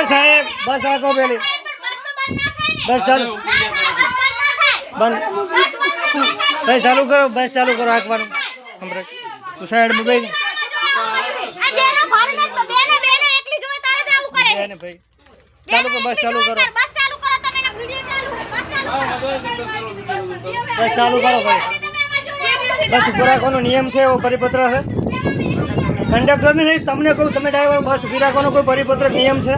સાહેબ બસ આખો પેલી બસ ચાલુ બંધ ભાઈ ચાલુ કરો બસ ચાલુ કરો આંકવાનું તું સાઈડમાં બેસી ભાઈ ચાલુ કરો બસ ચાલુ કરો બસ ચાલુ કરો ભાઈ બસ ઉભો રાખવાનો નિયમ છે એવો પરિપત્ર છે કંડક્ટરને નહીં તમને કહું તમે ડ્રાઈવર બસ ઉભી રાખવાનો કોઈ પરિપત્ર નિયમ છે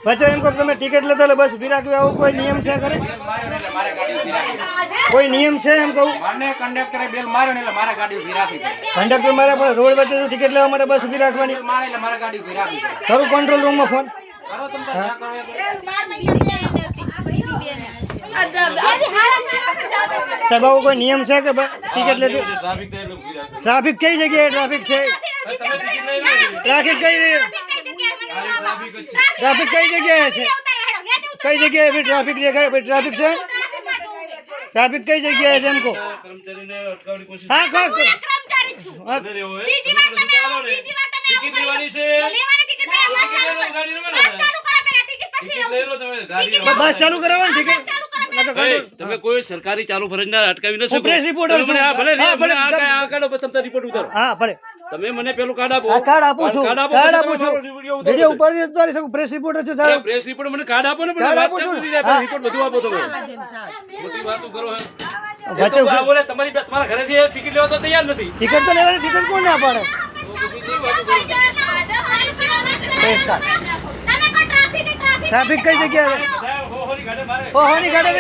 વચ્ચે એમ કહું તમે ટિકિટ લેતો એટલે બસ ઉભી રાખવી આવો કોઈ નિયમ છે ખરે કોઈ નિયમ છે એમ કહું કંડક્ટરે બેલ માર્યો ને એટલે મારે ગાડી ઉભી રાખી કંડક્ટર મારે પણ રોડ વચ્ચે ટિકિટ લેવા માટે બસ ઉભી રાખવાની મારે ગાડી ઉભી રાખી ખરું કંટ્રોલ રૂમમાં ફોન સાહેબ આવો કોઈ નિયમ છે કે ટિકિટ લેતી ટ્રાફિક કઈ જગ્યાએ ટ્રાફિક છે ટ્રાફિક કઈ ટ્રાફિક કઈ જગ્યાએ છે કઈ જગ્યાએ ભાઈ ટ્રાફિક દેખાય ભાઈ ટ્રાફિક છે ટ્રાફિક કઈ જગ્યાએ છે એમ કહો હા બસ ચાલુ કરાવવાની ટિકિટ તમે કોઈ સરકારી ચાલુ ફરજના અટકાવી નથી પ્રેસ રિપોર્ટર છું ભલે રિપોર્ટ ઉતારો હા ભલે તમે મને પેલું કાર્ડ આપો કાર્ડ આપું છું કાર્ડ આપું છું વિડિયો ઉપાડી ઉતારી શકું પ્રેસ રિપોર્ટર છું તારો પ્રેસ રિપોર્ટ મને કાર્ડ આપો ને મને વાત કરી દીધી રિપોર્ટ બધું આપો તમે મોટી વાતો કરો હે વચ્ચે બોલે તમારા ઘરેથી ટિકિટ લેવા તો તૈયાર નથી ટિકિટ તો લેવાની ટિકિટ કોણ ના પાડે ટ્રાફિક કઈ જગ્યાએ હોની ગાડે